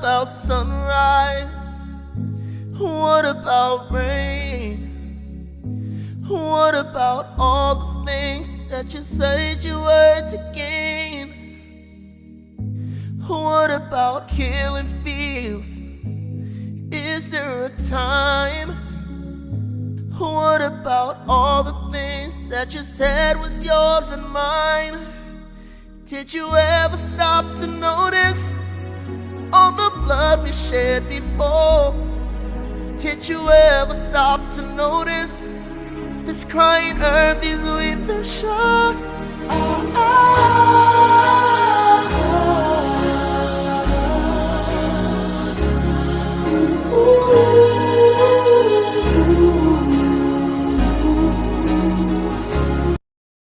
about sunrise? What about rain? What about all the things that you said you were to gain? What about killing feels? Is there a time? What about all the things that you said was yours and mine? Did you ever stop to notice all the blood we shed before? Did you ever stop to notice this crying earth, these weeping shores?